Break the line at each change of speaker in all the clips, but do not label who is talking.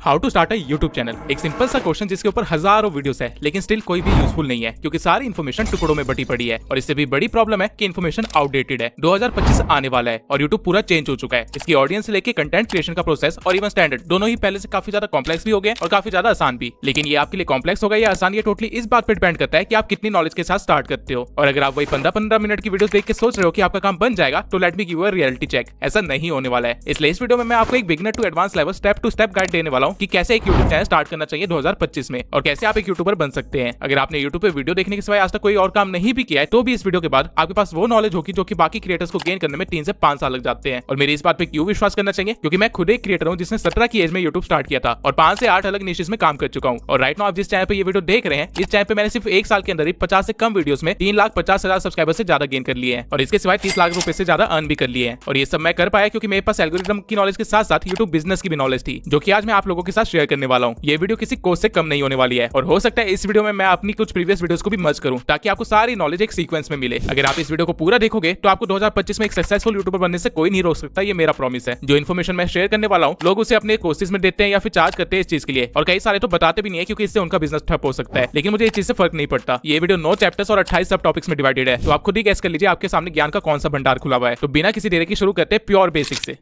How to start a YouTube channel. एक simple सा question जिसके ऊपर हजारों वीडियोस है, लेकिन स्टिल कोई भी यूजफुल नहीं है क्योंकि सारी इन्फॉर्मेशन टुकड़ों में बटी पड़ी है। और इससे भी बड़ी प्रॉब्लम है कि इन्फॉर्मेशन आउटडेटेड है। 2025 आने वाला है और यूट्यूब पूरा चेंज हो चुका है। इसकी ऑडियंस से लेके कंटेंट क्रिएशन का प्रोसेस और इवन स्टैंडर्ड दोनों ही पहले से काफी ज्यादा कॉम्प्लेक्स भी हो गए और काफी ज्यादा आसान भी। लेकिन ये आपके लिए कॉम्प्लेक्स होगा या आसान, ये टोटली इस बात पर डिपेंड करता है कि आप कितनी नॉलेज के साथ स्टार्ट करते हो। और अगर आप वही 15-15 मिनट की वीडियो देख के सोच रहे हो कि आपका काम बन जाएगा, तो let me give you a reality check. ऐसा नहीं होने वाला है। इसलिए इस वीडियो में मैं आपको एक beginner to advance level step to step guide देने वाला हूं कि कैसे एक यूट्यूब चैनल स्टार्ट करना चाहिए 2025 में और कैसे आप एक यूट्यूबर बन सकते हैं। अगर आपने यूट्यूब पे वीडियो देखने के सिवाय आज तक कोई और काम नहीं भी किया है, तो भी इस वीडियो के बाद आपके पास वो नॉलेज होगी जो कि बाकी क्रिएटर्स को गेन करने में 3 से 5 साल लग जाते हैं। और मेरी इस बात पे क्यों विश्वास करना चाहिए, क्योंकि मैं खुद एक क्रिएटर हूं जिसने 17 की एज में यूट्यूब स्टार्ट किया था और 5 से 8 अलग निशेस में काम कर चुका हूं। और राइट नाउ आप जिस चैनल पे ये वीडियो देख रहे हैं, इस चैनल पे मैंने सिर्फ 1 साल के अंदर ही 50 से कम वीडियोस में 3,50,000 सब्सक्राइबर से ज्यादा गेन कर लिए हैं और इसके सिवाय 30 लाख रुपए से ज्यादा अर्न भी कर लिए हैं। और ये सब मैं कर पाया क्योंकि मेरे पास एल्गोरिथम की नॉलेज के साथ साथ यूट्यूब बिजनेस की भी नॉलेज थी, जो कि आज मैं आप लोगों के साथ शेयर करने वाला हूं। ये वीडियो किसी कोर्स से कम नहीं होने वाली है और हो सकता है इस वीडियो में मैं अपनी कुछ प्रीवियस वीडियोस को भी मर्ज करूं ताकि आपको सारी नॉलेज एक सीक्वेंस में मिले। अगर आप इस वीडियो को पूरा देखोगे तो आपको 2025 में एक सक्सेसफुल यूट्यूबर बनने से कोई नहीं रोक सकता, ये मेरा प्रॉमिस है। जो इन्फॉर्मेशन मैं शेयर करने वाला हूं, लोग उसे अपने कोर्सेज में देते हैं या फिर चार्ज करते हैं इस चीज के लिए, और कई सारे तो बताते भी नहीं है क्योंकि इससे उनका बिजनेस ठप हो सकता है। लेकिन मुझे इस चीज से फर्क नहीं पड़ता। ये वीडियो 9 चैप्टर्स और 28 सब टॉपिक्स में डिवाइडेड है, तो आप खुद ही गैस कर लीजिए आपके सामने ज्ञान का कौन सा भंडार खुला हुआ है। तो बिना किसी देरी के शुरू करते हैं प्योर बेसिक से।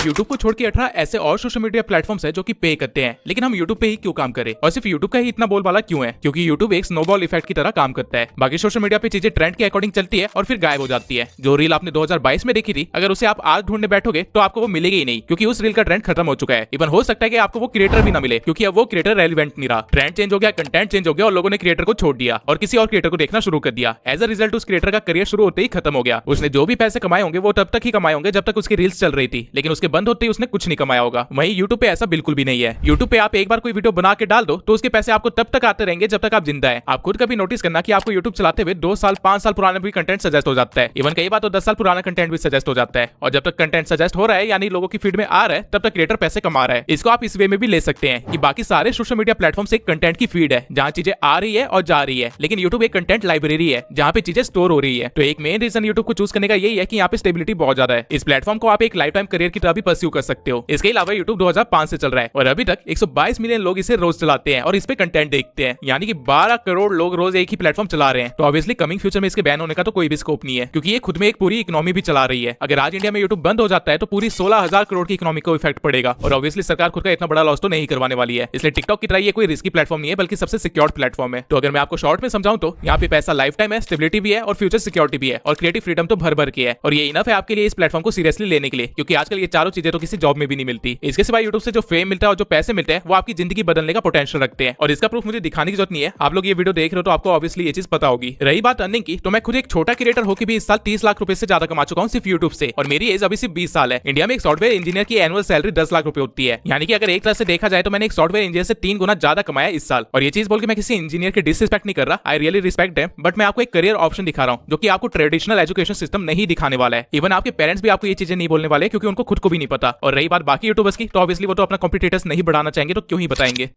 YouTube को छोड़ के 18 ऐसे और सोशल मीडिया प्लेटफॉर्म्स है जो कि पे करते हैं, लेकिन हम YouTube पे ही क्यों काम करें और सिर्फ YouTube का ही इतना बोलबाला क्यों है? क्योंकि YouTube एक स्नोबॉल इफेक्ट की तरह काम करता है। बाकी सोशल मीडिया पे चीजें ट्रेंड के अकॉर्डिंग चलती है और फिर गायब हो जाती है। जो रील आपने 2022 में देखी थी, अगर उसे आप आज ढूंढने बैठोगे तो आपको वो मिलेगी ही नहीं, क्योंकि उस रील का ट्रेंड खत्म हो चुका है। इवन हो सकता है कि आपको वो क्रिएटर भी ना मिले, क्योंकि अब वो क्रिएटर रेलिवेंट नहीं रहा। ट्रेंड चेंज हो गया, कंटेंट चेंज हो गया और लोगों ने क्रिएटर को छोड़ दिया और किसी और क्रिएटर को देखना शुरू कर दिया। एज अ रिजल्ट उस क्रिएटर का करियर शुरू होते ही खत्म हो गया। उसने जो भी पैसे कमाए होंगे वो तब तक ही कमाए होंगे जब तक उसकी रील्स चल रही थी, लेकिन उसके बंद होते ही उसने कुछ कमाया होगा। वहीं YouTube पे ऐसा बिल्कुल भी नहीं है। YouTube पे आप एक बार कोई वीडियो बना के डाल दो तो उसके पैसे आपको तब तक आते रहेंगे जब तक आप जिंदा है। आप खुद कभी नोटिस करना कि आपको YouTube चलाते हुए 2 साल 5 साल पुराना भी कंटेंट सजेस्ट हो जाता है। इवन कई बार तो 10 साल पुराना कंटेंट भी सजेस्ट हो जाता है। और जब तक कंटेंट सजेस्ट हो रहा है, यानी लोगों की फीड में आ रहा है, तब तक क्रिएटर पैसे कमा रहा है। इसको आप इस वे में भी ले सकते हैं कि बाकी सारे सोशल मीडिया प्लेटफॉर्म से एक कंटेंट की फीड है जहां चीजें आ रही है और जा रही है, लेकिन YouTube एक कंटेंट लाइब्रेरी है जहां पे चीजें स्टोर हो रही है। तो एक मेन रीजन YouTube को चूज करने का यही है कि यहाँ पे स्टेबिलिटी बहुत ज्यादा है। इस प्लेटफॉर्म को आप एक लाइफ टाइम करियर की तरह भी परस्यू कर सकते हो। इसके अलावा YouTube 2005 से चल रहा है और अभी तक 122 मिलियन लोग इसे रोज चलाते हैं और इस पे कंटेंट देखते हैं, यानी कि 12 करोड़ लोग रोज एक ही प्लेटफॉर्म चला रहे हैं। तो ऑब्वियसली कमिंग फ्यूचर में इसके बैन होने का तो कोई भी स्कोप नहीं है, क्योंकि ये खुद में एक पूरी इकोनॉमी भी चला रही है। अगर आज इंडिया में यूट्यूब बंद हो जाता है तो पूरी 16,000 करोड़ की इकोनॉमी को इफेक्ट पड़ेगा और ऑब्वियसली सरकार खुद का इतना बड़ा लॉस तो नहीं करवाने वाली है। इसलिए टिकटॉक की तरह ये कोई रिस्की प्लेटफॉर्म नहीं है, बल्कि सबसे सिक्योर्ड प्लेटफॉर्म है। तो अगर मैं आपको शॉर्ट में समझाऊं तो यहाँ पे पैसा लाइफ टाइम है, स्टेबिलिटी भी है और फ्यूचर सिक्योरिटी भी है और क्रिएटिव फ्रीडम तो भर भर की है। और ये इनफ है आपके लिए इस प्लेटफॉर्म को सीरियसली लेने के लिए, क्योंकि आजकल ये चारों चीजें तो किसी जॉब में भी नहीं मिलती। इसके सिवाय यूट्यूब से जो फेम मिलता है और जो पैसे मिलते हैं वो आपकी जिंदगी बदलने का पोटेंशियल रखते हैं। और इसका प्रूफ मुझे दिखाने की जरूरत नहीं है, आप लोग ये वीडियो देख रहे हो तो आपको ऑब्वियसली ये चीज पता होगी। रही बात अर्निंग की, तो मैं खुद एक छोटा क्रिएटर होकर भी इस साल 30 लाख रुपए से ज्यादा कमा चुका हूं सिर्फ यूट्यूब से, और मेरी एज अभी सिर्फ 20 साल है। इंडिया में एक सॉफ्टवेयर इंजीनियर की एनुअल सैलरी 10 लाख रुपए होती है, यानी कि अगर एक तरह से देखा जाए तो मैंने एक सॉफ्टवेयर इंजीनियर से 3 गुना ज्यादा कमाया इस साल। और ये चीज बोल के मैं किसी इंजीनियर की डिसरिस्पेक्ट नहीं कर रहा, I really respect them, but मैं आपको एक करियर ऑप्शन दिखा रहा हूं जो कि आपको ट्रेडिशनल एजुकेशन सिस्टम नहीं दिखाने वाला है। इवन आपके पेरेंट्स भी आपको ये चीजें नहीं बोलने वाले, क्योंकि उनको खुद को भी नहीं पता। और रही बात बाकी यूट्यूबर्स की, तो ऑब्वियसली वो तो अपना कॉम्पिटिटर्स नहीं बढ़ाना चाहेंगे, तो क्यों ही बताएंगे।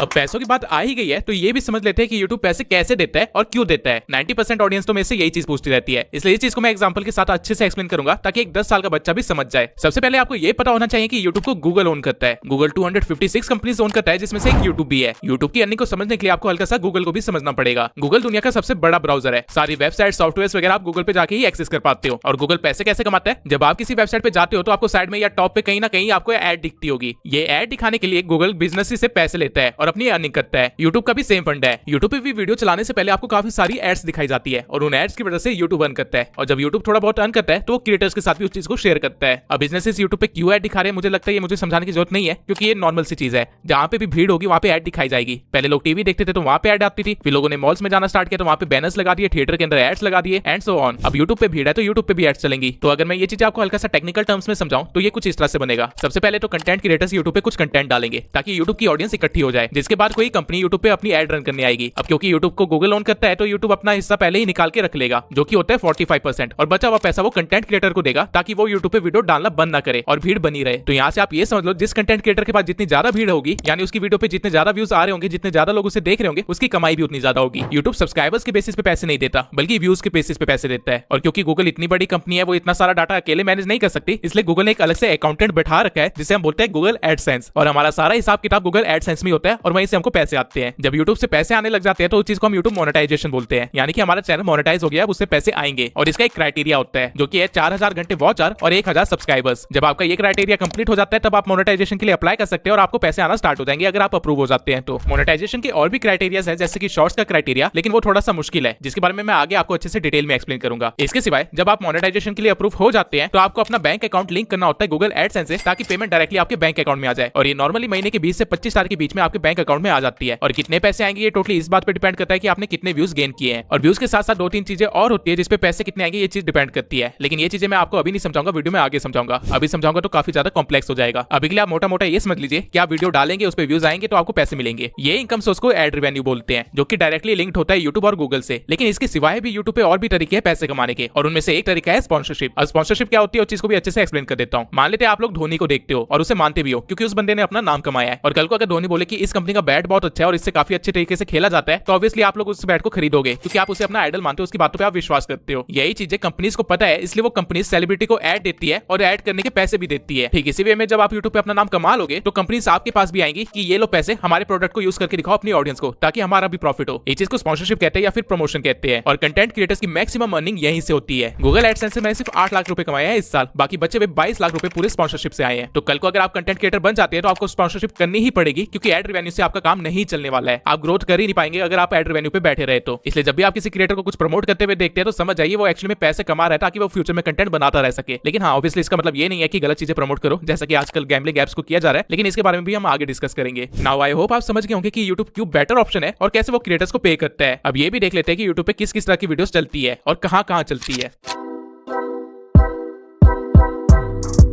अब पैसों की बात आ ही गई है तो ये भी समझ लेते हैं कि YouTube पैसे कैसे देता है और क्यों देता है। 90% ऑडियंस तो मेरे से यही चीज पूछती रहती है, इसलिए इस चीज को मैं एग्जांपल के साथ अच्छे से एक्सप्लेन करूंगा ताकि एक 10 साल का बच्चा भी समझ जाए। सबसे पहले आपको ये पता होना चाहिए कि YouTube को Google ओन करता है। Google 256 कंपनीज ओन करता है, जिसमें से एक YouTube भी है। YouTube की अर्निंग को समझने के लिए आपको हल्का सा Google को भी समझना पड़ेगा। Google दुनिया का सबसे बड़ा ब्राउजर है। सारी वेबसाइट सॉफ्टवेयर वगैरह आप Google पे जाके ही एक्सेस कर पाते हो। और Google पैसे कैसे कमाता है? जब आप किसी वेबसाइट पे जाते हो तो आपको साइड में या टॉप पे कहीं ना कहीं आपको एड दिखती होगी। ये एड दिखाने के लिए Google बिजनेस से पैसे लेता है और अपनी अर्निंग करता है। YouTube का भी सेम फंड है। YouTube पे भी वीडियो चलाने से पहले आपको काफी सारी एड्स दिखाई जाती है और उन एड्स की वजह से YouTube अर्न करता है। और जब YouTube थोड़ा बहुत अर्न करता है तो वो क्रिएटर्स के साथ भी उस चीज को शेयर करता है। अब बिजनेसेस YouTube पे क्यों एड दिखा रहे हैं, मुझे लगता है ये मुझे समझाने की जरूरत नहीं है, क्योंकि ये नॉर्मल सी चीज है। जहां पे भी भीड़ होगी वहां पे एड दिखाई जाएगी। पहले लोग टीवी देखते थे तो वहां पे एड आती थी, फिर लोगों ने मॉल्स में जाना स्टार्ट किया तो वहां पे बैनर्स लगा दिए, थिएटर के अंदर एड्स लगा दिए एंड सो ऑन। अब YouTube पे भीड़ है तो YouTube पे भी एड्स चलेंगी। तो अगर मैं ये चीज आपको हल्का सा टेक्निकल टर्म्स में समझाऊं तो ये कुछ इस तरह से बनेगा। सबसे पहले तो कंटेंट क्रिएटर्स YouTube पे कुछ कंटेंट डालेंगे ताकि YouTube की ऑडियंस इकट्ठी हो जाए, जिसके बाद कोई कंपनी यूट्यूब पे अपनी एड रन करने आएगी। अब क्योंकि यूट्यूब को गूगल ओन करता है तो यूट्यूब अपना हिस्सा पहले ही निकाल के रख लेगा, जो कि होता है 45%, और बचा हुआ पैसा वो कंटेंट क्रिएटर को देगा ताकि वो यूट्यूब पे वीडियो डालना बंद ना करे और भीड़ बनी रहे। तो यहाँ से आप ये समझ लो, जिस कंटेंट क्रिएटर के पास जितनी ज्यादा भीड़ होगी, यानी उसकी वीडियो पे जितने ज्यादा व्यूज आ रहे होंगे, जितने ज्यादा लोग उसे देख रहे होंगे, उसकी कमाई भी उतनी ज्यादा होगी। यूट्यूब सब्सक्राइबर्स के बेसिस पे पैसे नहीं देता, बल्कि व्यूज के बेसिस पे पैसे देता है। और क्योंकि गूगल इतनी बड़ी कंपनी है, वो इतना सारा डाटा अकेले मैनेज नहीं कर सकती, इसलिए गूगल ने एक अलग से अकाउंटेंट बैठा रखा है जिसे हम बोलते हैं गूगल एडसेंस। और हमारा सारा हिसाब किताब गूगल एडसेंस में होता है और वहीं से हमको पैसे आते हैं। जब यूट्यूब से पैसे आने लग जाते हैं तो उस चीज को हम यूट्यूब मोनेटाइजेशन बोलते हैं, यानी कि हमारा चैनल मोनेटाइज हो गया, उससे पैसे आएंगे। और इसका एक क्राइटेरिया होता है जो कि है 4000 घंटे वॉच आवर और 1000 सब्सक्राइबर्स। जब आपका ये क्राइटेरिया कंप्लीट हो जाता है तब आप मोनेटाइजेशन के लिए अप्लाई कर सकते हैं और आपको पैसे आना स्टार्ट हो जाएंगे अगर आप अप्रूव हो जाते हैं तो। मोनेटाइजेशन के और भी क्राइटेरियाज है, जैसे कि शॉर्ट्स का क्राइटेरिया, लेकिन वो थोड़ा सा मुश्किल है, जिसके बारे में मैं आगे आपको अच्छे से डिटेल में एक्सप्लेन करूंगा। इसके सिवाय जब आप मोनेटाइजेशन के लिए अप्रूव हो जाते हैं तो आपको अपना बैंक अकाउंट लिंक करना होता है गूगल एडसेंस से, ताकि पेमेंट डायरेक्टली आपके बैंक अकाउंट में आ जाए। और ये नॉर्मली महीने के 20 से 25 तारीख के बीच में आपके बैंक अकाउंट में आ जाती है। और कितने पैसे आएंगे ये टोटली इस बात पर डिपेंड करता है कि आपने कितने व्यूज गेन किए हैं। और व्यूज के साथ साथ 2-3 चीजें और होती है जिसपे पैसे कितने आएंगे, ये चीज डिपेंड करती है। लेकिन ये चीजें मैं आपको अभी नहीं समझाऊंगा, वीडियो में आगे समझाऊंगा। अभी समझाऊंगा तो काफी ज्यादा कॉम्प्लेक्स हो जाएगा। अभी के लिए आप मोटा मोटा ये समझ लीजिए कि आप वीडियो डालेंगे, उस पर व्यूज आएंगे तो आपको पैसे मिलेंगे। ये इनकम सोर्स को एड रेवेन्यू बोलते हैं, जो कि डायरेक्टली लिंक्ड होता है यूट्यूब और गूगल से। लेकिन इसके सिवाय भी यूट्यूब पे और भी तरीके हैं पैसे कमाने के, और उनमें से एक तरीका है स्पॉन्सरशिप। अब स्पॉन्सरशिप क्या होती है उस चीज को भी अच्छे से एक्सप्लेन कर देता हूं। मान लेते हैं आप लोग धोनी को देखते हो और उसे मानते भी हो, क्योंकि उस बंदे ने अपना नाम कमाया है। और कल को अगर धोनी बोले कि इस कंपनी का बैट बहुत अच्छा है और इससे काफी अच्छे तरीके से खेला जाता है, तो ऑब्वियसली आप लोग उस बैट को खरीदोगे, क्योंकि आप उसे अपना आइडल मानते हो, उसकी बातों पे आप विश्वास करते हो। यही चीजें कंपनीज को पता है, इसलिए वो कंपनी सेलिब्रिटी को ऐड देती है और ऐड करने के पैसे भी देती है। ठीक इसी वे में जब आप यूट्यूब पे अपना नाम कमा लोगे तो कंपनीज आपके पास भी आएंगी कि ये लो पैसे हमारे प्रोडक्ट को यूज करके दिखाओ अपनी ऑडियंस को, ताकि हमारा भी प्रॉफिट हो। इस चीज को स्पॉन्सरशिप कहते हैं या फिर प्रमोशन कहते हैं। और कंटेंट क्रिएटर्स की मैक्सिमम अर्निंग यहीं से होती है। गूगल एडसेंस से मैंने सिर्फ 8 लाख रुपए कमाया है इस साल, बाकी बचे हुए 22 लाख रुपए पूरे स्पॉन्सरशिप से आए हैं। तो कल को अगर आप कंटेंट क्रिएटर बन जाते हैं तो आपको स्पॉन्सरशिप करनी ही पड़ेगी, क्योंकि एड रेवेन्यू से आपका काम नहीं चलने वाला है। आप ग्रोथ कर ही नहीं पाएंगे अगर आप एड रेवेन्यू पे बैठे रहे तो। इसलिए जब भी आप किसी क्रिएटर को कुछ प्रमोट करते हुए देखते हैं तो समझ जाइए वो एक्चुअली में पैसे कमा रहा है, ताकि वो फ्यूचर में कंटेंट बनाता रह सके। लेकिन हाँ, ऑब्वियसली इसका मतलब ये नहीं है कि गलत चीजें प्रमोट करो, जैसा कि आजकल गैम्बलिंग एप्स को किया जा रहा है। लेकिन इसके बारे में भी हम आगे डिस्कस करेंगे। नाउ आई होप आप समझ गए होंगे कि YouTube क्यों बेटर ऑप्शन है और कैसे वो क्रिएटर्स को पे करता है। अब ये भी देख लेते हैं कि YouTube पे किस किस तरह की वीडियोस चलती है और कहां चलती है।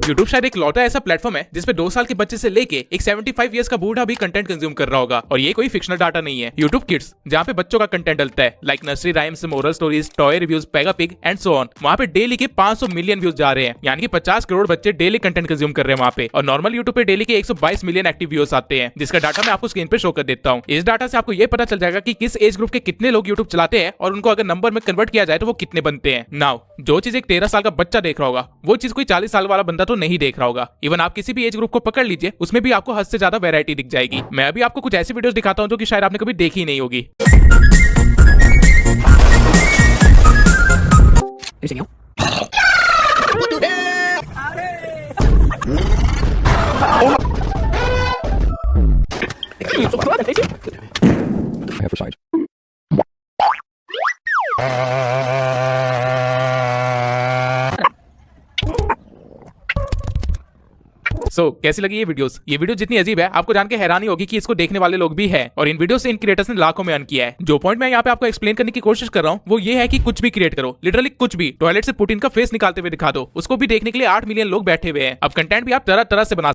YouTube शायद एक लौटा ऐसा प्लेटफॉर्म है जिसपे 2 साल के बच्चे से लेके एक 75 इयर्स का बूढ़ा भी कंटेंट कंज्यूम कर रहा होगा। और ये कोई फिक्शनल डाटा नहीं है। YouTube किड्स, जहाँ पे बच्चों का कंटेंट डलता है, like nursery rhymes, moral stories, toy reviews, Pega pig and so on, वहाँ पे डेली के 500 मिलियन व्यूज जा रहे हैं, यानी कि 50 करोड़ बच्चे डेली कंटेंट कंज्यूम कर रहे हैं वहाँ पे। और नॉर्मल YouTube पे डेली के 122 मिलियन एक्टिव व्यूज आते हैं, जिसका डाटा मैं आपको स्क्रीन पे शो कर देता हूँ। इस डाटा से आपको ये पता चल जाएगा कि किस एज ग्रुप के कितने लोग YouTube चलाते हैं और उनको अगर नंबर में कन्वर्ट किया जाए तो वो कितने बनते हैं। नाउ जो चीज एक 13 साल का बच्चा देख रहा होगा, वो चीज कोई 40 साल वाला बंदा तो नहीं देख रहा होगा। इवन आप किसी भी एज ग्रुप को पकड़ लीजिए, उसमें भी आपको हद से ज्यादा वैरायटी दिख जाएगी। मैं अभी आपको कुछ ऐसी वीडियोस दिखाता हूं जो कि शायद आपने कभी देखी ही नहीं होगी। कैसी लगी ये वीडियोस? ये वीडियो जितनी अजीब है, आपको जान के हैरानी होगी कि इसको देखने वाले लोग भी हैं। और इन वीडियो से इन क्रिएटर्स ने लाखों में अर्न किया है। जो पॉइंट मैं यहाँ पे आपको एक्सप्लेन करने की कोशिश कर रहा हूँ वो ये है कि कुछ भी क्रिएट करो, लिटरली कुछ भी। टॉयलेट से पुतिन का फेस निकालते हुए दिखा दो, उसको भी देखने के लिए 8 मिलियन लोग बैठे हुए हैं। अब कंटेंट भी आप तरह तरह से बना